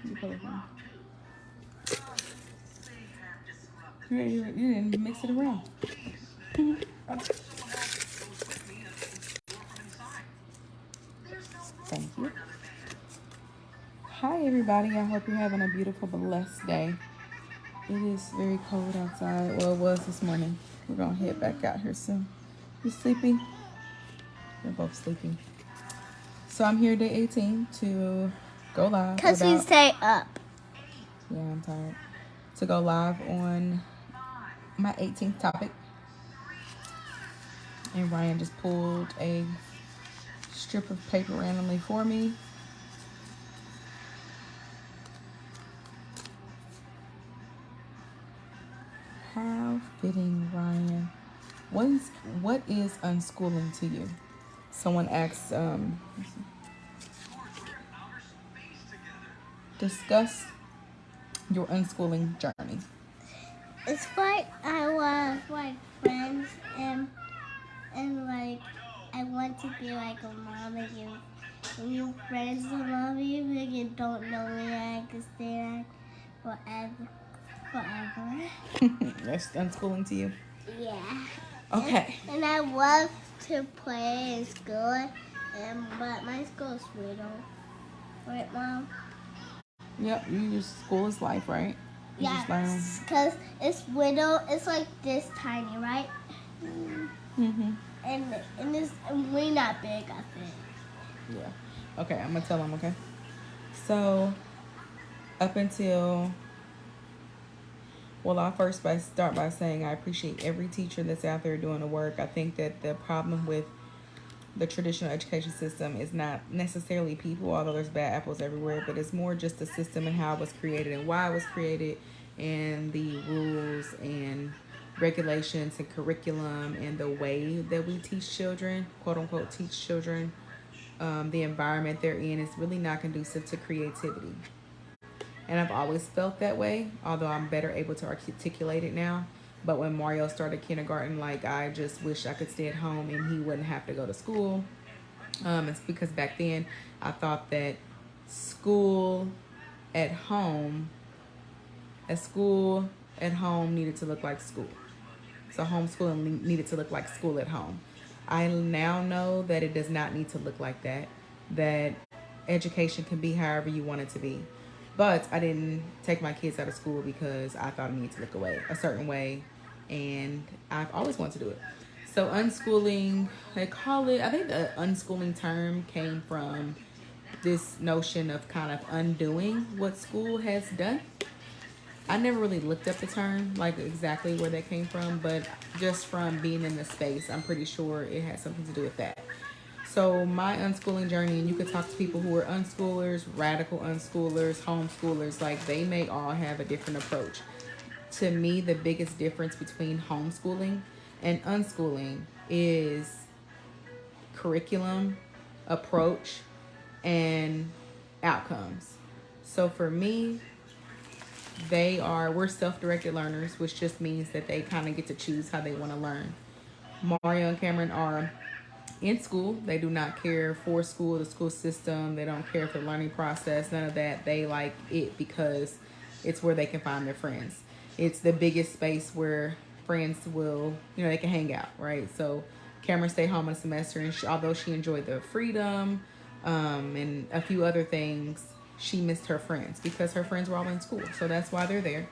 You pull it from. You didn't mix it around. Thank you. Hi, everybody. I hope you're having a beautiful, blessed day. It is very cold outside. Well, it was this morning. We're going to head back out here soon. You sleepy? They're both sleeping. So I'm here day 18 to go live. Because you stay up. Yeah, I'm tired. To go live on my 18th topic. And Ryan just pulled a strip of paper randomly for me. How fitting, Ryan. What is unschooling to you? Someone asks, discuss your unschooling journey. It's like I was like friends and like I want to be like a mom and you friends love you but you don't know me. I can stay like forever. That's unschooling to you? Yeah. Okay. And I love to play in school, but my school is little. Right, Mom? Yep, you just school is life, right? Yeah, because it's little. It's like this tiny, right? Mm-hmm. And we're not big, I think. Yeah. Okay, I'm gonna tell them. Okay. So, up until, well, I'll first start by saying I appreciate every teacher that's out there doing the work. I think that the problem with the traditional education system is not necessarily people, although there's bad apples everywhere, but it's more just the system and how it was created and why it was created and the rules and regulations and curriculum and the way that we teach children, quote unquote, teach children. The environment they're in is really not conducive to creativity. And I've always felt that way, although I'm better able to articulate it now. But when Mario started kindergarten, like, I just wish I could stay at home and he wouldn't have to go to school. It's because back then I thought that school at home needed to look like school. So homeschooling needed to look like school at home. I now know that it does not need to look like that. That education can be however you want it to be. But I didn't take my kids out of school because I thought it needed to look a certain way. And I've always wanted to do it. So unschooling, they call it, I think the unschooling term came from this notion of kind of undoing what school has done. I never really looked up the term, like exactly where that came from, but just from being in the space, I'm pretty sure it had something to do with that. So my unschooling journey, and you could talk to people who are unschoolers, radical unschoolers, homeschoolers, like they may all have a different approach. To me, the biggest difference between homeschooling and unschooling is curriculum, approach, and outcomes. So for me, we're self-directed learners, which just means that they kind of get to choose how they want to learn. Mario and Cameron are in school. They do not care for school, the school system. They don't care for the learning process, none of that. They like it because it's where they can find their friends. It's the biggest space where friends will, they can hang out, right? So Cameron stayed home in a semester, and although she enjoyed the freedom and a few other things, she missed her friends because her friends were all in school. So that's why they're there.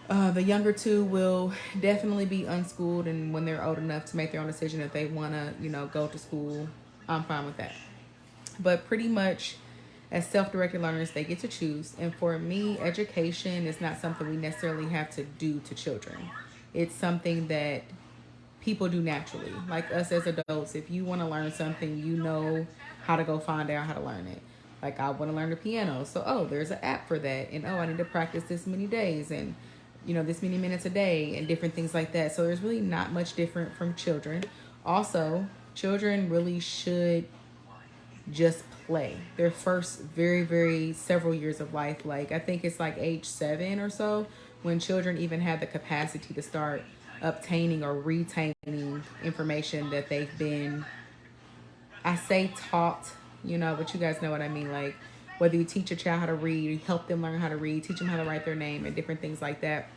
The younger two will definitely be unschooled, and when they're old enough to make their own decision if they want to, go to school, I'm fine with that. But pretty much as self-directed learners, they get to choose. And for me, education is not something we necessarily have to do to children. It's something that people do naturally. Like us as adults, if you want to learn something, you know how to go find out how to learn it. Like I want to learn the piano. So, there's an app for that. And, I need to practice this many days and, this many minutes a day and different things like that. So there's really not much different from children. Also, children really should just play their first very, very several years of life. Like I think it's like age 7 or so when children even have the capacity to start obtaining or retaining information that they've been, I say taught, but you guys know what I mean. Like whether you teach a child how to read, help them learn how to read, teach them how to write their name and different things like that.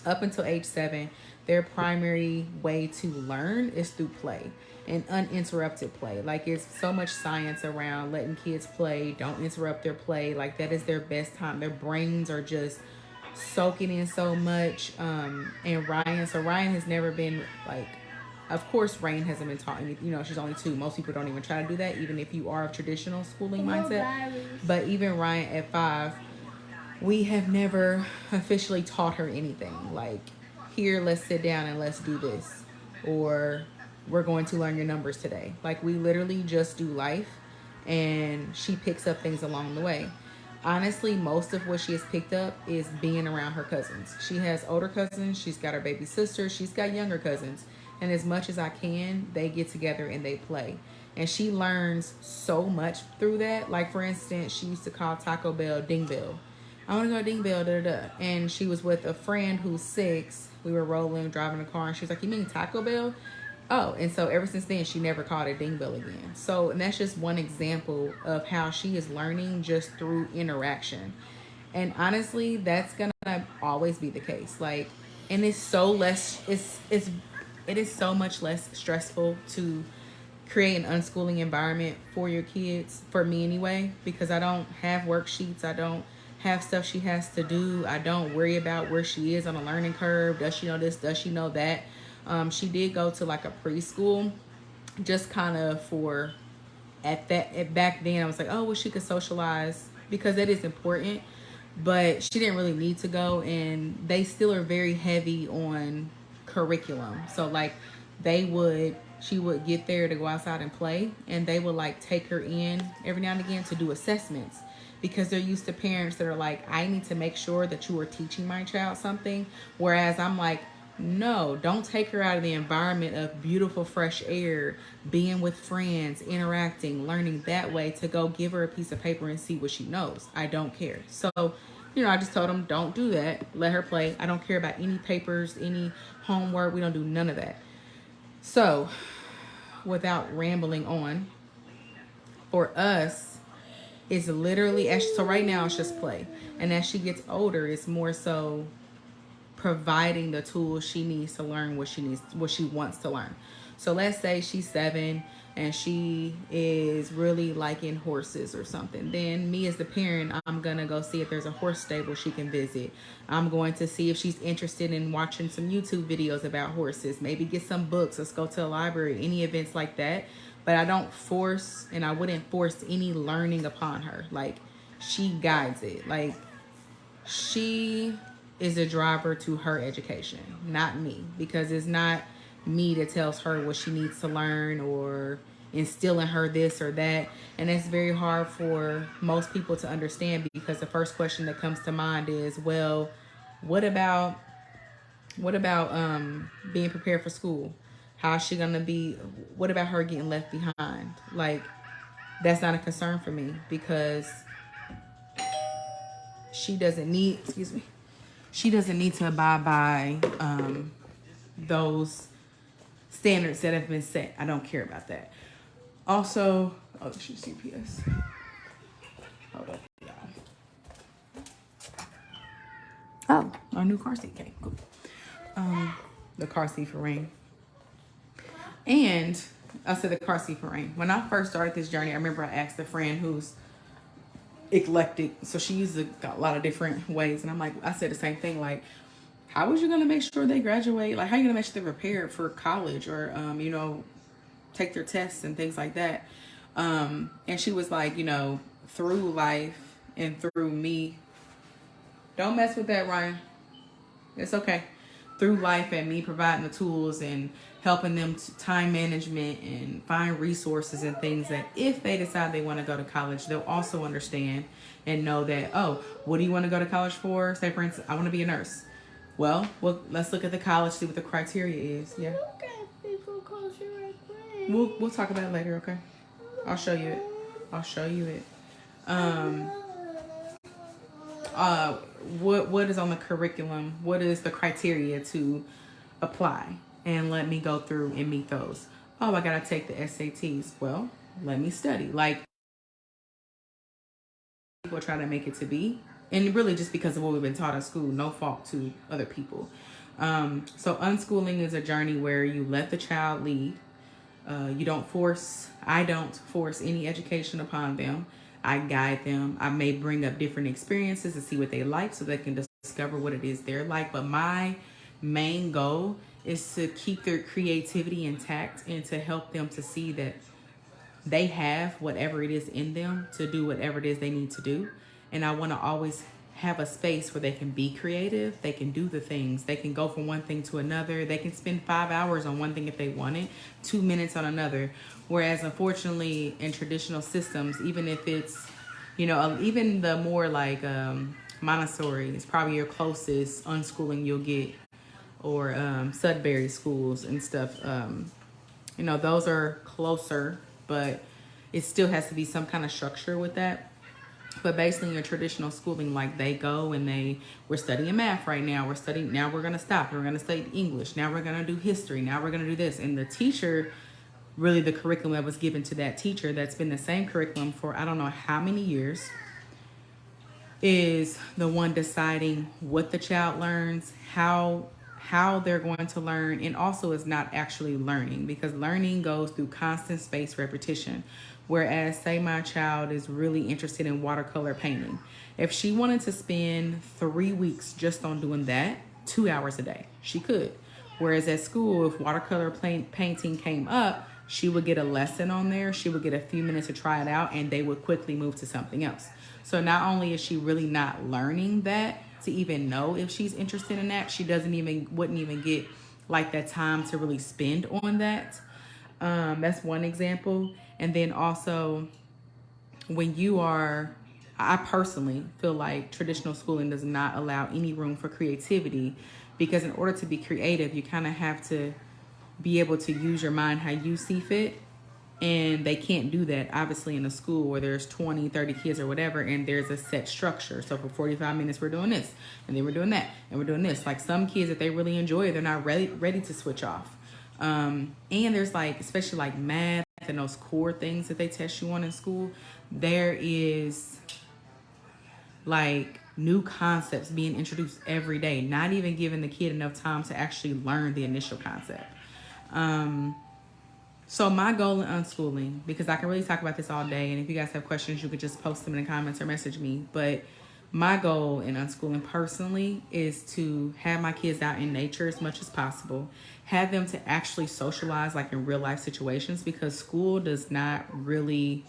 Up until age 7, their primary way to learn is through play and uninterrupted play. Like, it's so much science around letting kids play, don't interrupt their play. Like, that is their best time. Their brains are just soaking in so much. And Ryan has never been like, of course, Rain hasn't been taught any, she's only 2. Most people don't even try to do that, even if you are of traditional schooling mindset. But even Ryan at 5, we have never officially taught her anything. Like, here, let's sit down and let's do this. Or, we're going to learn your numbers today. Like, we literally just do life, and she picks up things along the way. Honestly, most of what she has picked up is being around her cousins. She has older cousins, she's got her baby sister, she's got younger cousins. And as much as I can, they get together and they play. And she learns so much through that. Like, for instance, she used to call Taco Bell Ding Bell. I want to go Ding Bell, da da da. And she was with a friend who's 6. We were rolling, driving a car, and she was like, "You mean Taco Bell?" Oh, and so ever since then, she never called it Ding Bell again. So, and that's just one example of how she is learning just through interaction. And honestly, that's gonna always be the case. Like, and it's so less. It is so much less stressful to create an unschooling environment for your kids, for me anyway, because I don't have worksheets. I don't have stuff she has to do. I don't worry about where she is on a learning curve. Does she know this? Does she know that? She did go to like a preschool, just kind of for back then I was like, oh, well, she could socialize because that is important, but she didn't really need to go, and they still are very heavy on curriculum. So like, she would get there to go outside and play, and they would like take her in every now and again to do assessments, because they're used to parents that are like, I need to make sure that you are teaching my child something. Whereas I'm like, no, don't take her out of the environment of beautiful fresh air, being with friends, interacting, learning that way, to go give her a piece of paper and see what she knows. I don't care. So, I just told them, don't do that. Let her play. I don't care about any papers, any homework. We don't do none of that. So, without rambling on, for us, it's literally, so right now it's just play. And as she gets older, it's more so providing the tools she needs to learn what she wants to learn. So let's say she's 7 and she is really liking horses or something. Then me as the parent, I'm gonna go see if there's a horse stable she can visit. I'm going to see if she's interested in watching some YouTube videos about horses, maybe get some books, let's go to a library, any events like that. But I don't force, and I wouldn't force any learning upon her. Like, she guides it. Like, she is a driver to her education, not me, because it's not me that tells her what she needs to learn or instill in her this or that. And it's very hard for most people to understand, because the first question that comes to mind is, well, what about being prepared for school? How is she gonna be? What about her getting left behind? Like, that's not a concern for me, because she doesn't need to abide by those standards that have been set. I don't care about that. Also, oh, this is CPS. Hold up, y'all. Oh, our new car seat came. Cool. The car seat for Rain. And I said the car seat for Rain. When I first started this journey, I remember I asked a friend who's eclectic, so she uses a lot of different ways, and I said the same thing, like, how is you gonna make sure they graduate? Like, how are you gonna make sure they're prepared for college, or take their tests and things like that? And she was like, through life and through me. Don't mess with that, Ryan. It's okay. Through life and me providing the tools and helping them to time management and find resources and things, that if they decide they want to go to college, they'll also understand and know that, oh, what do you want to go to college for? Say, for instance, I want to be a nurse. Well, let's look at the college, see what the criteria is. Yeah. We'll talk about it later, okay? I'll show you it. What is on the curriculum? What is the criteria to apply? And let me go through and meet those. Oh, I gotta take the SATs. Well, let me study. Like, people try to make it to be. And really just because of what we've been taught in school, no fault to other people. So unschooling is a journey where you let the child lead. I don't force any education upon them. I guide them. I may bring up different experiences to see what they like so they can discover what it is they're like. But my main goal is to keep their creativity intact and to help them to see that they have whatever it is in them to do whatever it is they need to do. And I want to always have a space where they can be creative, they can do the things, they can go from one thing to another, they can spend 5 hours on one thing if they want it, 2 minutes on another. Whereas unfortunately in traditional systems, even if it's, even the more like Montessori is probably your closest unschooling you'll get, or Sudbury schools and stuff. Those are closer, but it still has to be some kind of structure with that. But basically your traditional schooling, like they go and we're studying math right now. Now we're going to stop. We're going to study English. Now we're going to do history. Now we're going to do this. And the teacher, really the curriculum that was given to that teacher, that's been the same curriculum for I don't know how many years, is the one deciding what the child learns, how they're going to learn, and also is not actually learning, because learning goes through constant spaced repetition. Whereas say my child is really interested in watercolor painting. If she wanted to spend 3 weeks just on doing that, 2 hours a day, she could. Whereas at school, if watercolor painting came up, she would get a lesson on there. She would get a few minutes to try it out and they would quickly move to something else. So not only is she really not learning that to even know if she's interested in that, she wouldn't even get like that time to really spend on that. That's one example. And then also I personally feel like traditional schooling does not allow any room for creativity, because in order to be creative, you kind of have to be able to use your mind how you see fit. And they can't do that, obviously, in a school where there's 20, 30 kids or whatever, and there's a set structure. So for 45 minutes, we're doing this, and then we're doing that, and we're doing this. Like some kids, if they really enjoy it, they're not ready to switch off. And there's like, especially like math and those core things that they test you on in school, there is like new concepts being introduced every day, not even giving the kid enough time to actually learn the initial concept. So my goal in unschooling, because I can really talk about this all day, and if you guys have questions, you could just post them in the comments or message me. But my goal in unschooling personally is to have my kids out in nature as much as possible, have them to actually socialize like in real life situations, because school does not really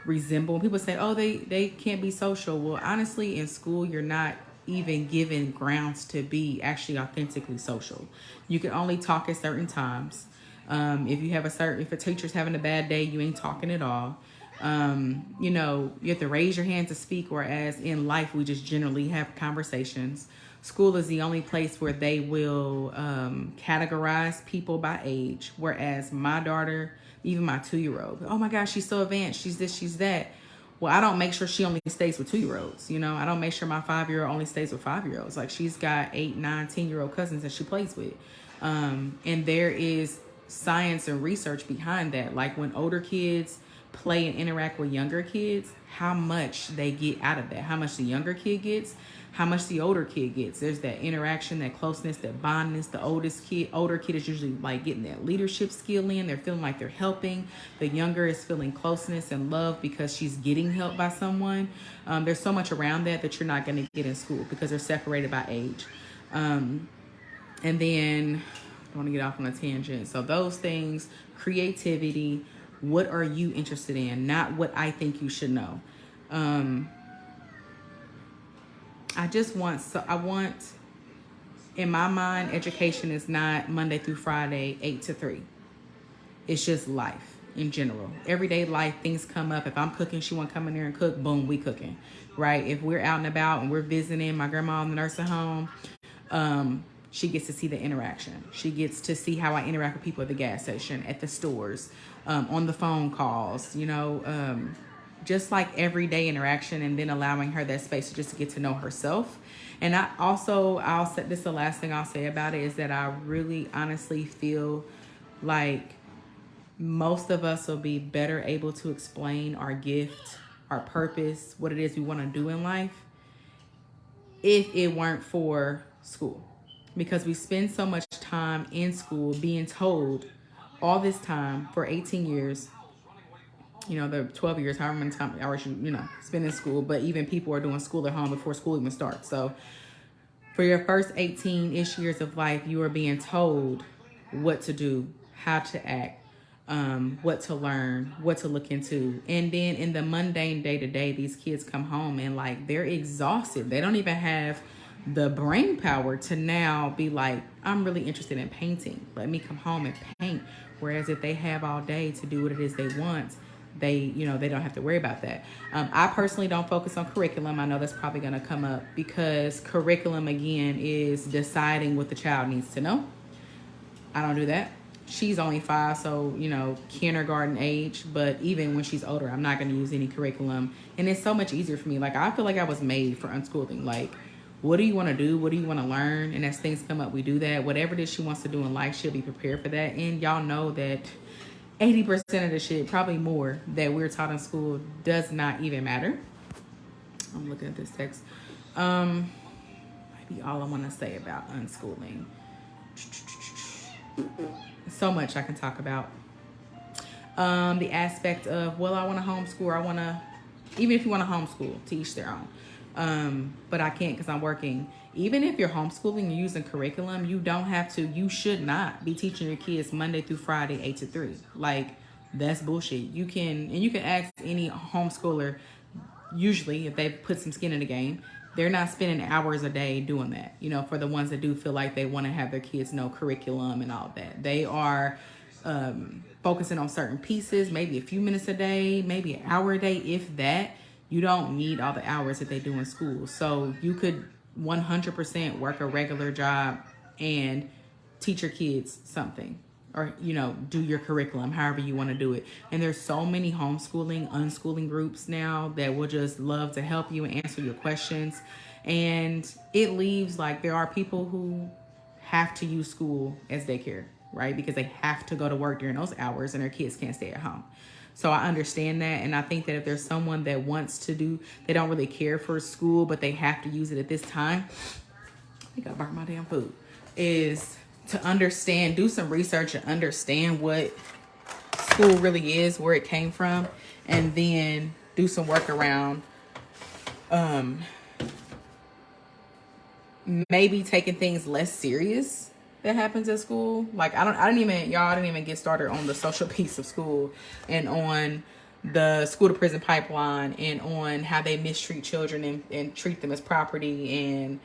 resemble. When people say, oh, they can't be social. Well, honestly, in school, you're not even given grounds to be actually authentically social. You can only talk at certain times. If a teacher's having a bad day, you ain't talking at all. You have to raise your hand to speak, whereas in life, we just generally have conversations. School is the only place where they will categorize people by age, whereas my daughter, even my 2-year-old, oh my gosh, she's so advanced, she's this, she's that. Well, I don't make sure she only stays with 2-year-olds. I don't make sure my 5-year-old only stays with 5-year-olds. Like, she's got 8, 9, 10-year-old cousins that she plays with. And there is science and research behind that. Like, when older kids play and interact with younger kids, how much they get out of that, how much the younger kid gets, how much the older kid gets. There's that interaction, that closeness, that bondness. The older kid is usually like getting that leadership skill in. They're feeling like they're helping. The younger is feeling closeness and love because she's getting help by someone. There's so much around that you're not going to get in school because they're separated by age. And then I want to get off on a tangent. So those things, creativity, what are you interested in? Not what I think you should know. I want, in my mind, education is not Monday through Friday, 8 to 3. It's just life in general. Everyday life, things come up. If I'm cooking, she want to come in there and cook, boom, we cooking, right? If we're out and about and we're visiting my grandma in the nursing home, she gets to see the interaction. She gets to see how I interact with people at the gas station, at the stores, on the phone calls, just like everyday interaction, and then allowing her that space just to get to know herself. And I'll say this, the last thing I'll say about it is that I really honestly feel like most of us will be better able to explain our gift our purpose, what it is we want to do in life, if it weren't for school. Because we spend so much time in school being told all this time for 18 years, the 12 years, however many hours you spend in school, but even people are doing school at home before school even starts. So for your first 18-ish years of life, you are being told what to do, how to act, what to learn, what to look into. And then in the mundane day-to-day, these kids come home and like they're exhausted. They don't even have the brain power to now be like, I'm really interested in painting. Let me come home and paint. Whereas if they have all day to do what it is they want, they don't have to worry about that. I personally don't focus on curriculum. I know that's probably going to come up because curriculum, again, is deciding what the child needs to know. I don't do that. She's only 5, so, kindergarten age. But even when she's older, I'm not going to use any curriculum. And it's so much easier for me. Like, I feel like I was made for unschooling. Like, what do you want to do? What do you want to learn? And as things come up, we do that. Whatever it is she wants to do in life, she'll be prepared for that. And y'all know that 80% of the shit, probably more, that we're taught in school does not even matter. I'm looking at this text. Maybe all I want to say about unschooling. So much I can talk about. The aspect of, well, I want to homeschool. I want to, even if you want to homeschool, to each their own. But I can't because I'm working. Even if you're homeschooling and using curriculum, you should not be teaching your kids Monday through Friday, 8 to 3. Like, that's bullshit. You can ask any homeschooler, usually, if they put some skin in the game, they're not spending hours a day doing that. For the ones that do feel like they want to have their kids know curriculum and all of that. They are focusing on certain pieces, maybe a few minutes a day, maybe an hour a day, if that. You don't need all the hours that they do in school. So you could 100% work a regular job and teach your kids something, or do your curriculum however you want to do it. And there's so many homeschooling, unschooling groups now that will just love to help you and answer your questions. And it leaves, like, there are people who have to use school as daycare, right? Because they have to go to work during those hours and their kids can't stay at home. So I understand that. And I think that if there's someone that wants to they don't really care for school, but they have to use it at this time, I think I burnt my damn food, is to understand, do some research and understand what school really is, where it came from, and then do some work around maybe taking things less serious that happens at school. Like, I didn't even get started on the social piece of school and on the school to prison pipeline and on how they mistreat children and treat them as property. And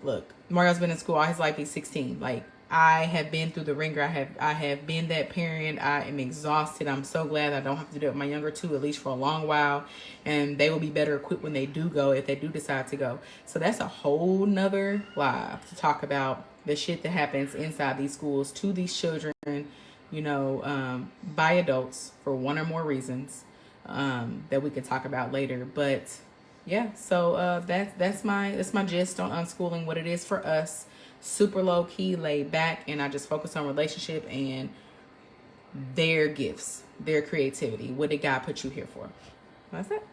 look, Mario's been in school all his life. He's 16. Like, I have been through the ringer. I have been that parent. I am exhausted. I'm so glad I don't have to do it with my younger two, at least for a long while. And they will be better equipped when they do go, if they do decide to go. So that's a whole nother live to talk about the shit that happens inside these schools to these children, by adults for one or more reasons, that we can talk about later. But yeah, so that's my gist on unschooling, what it is for us. Super low key, laid back, and I just focus on relationship and their gifts, their creativity. What did God put you here for? That's it.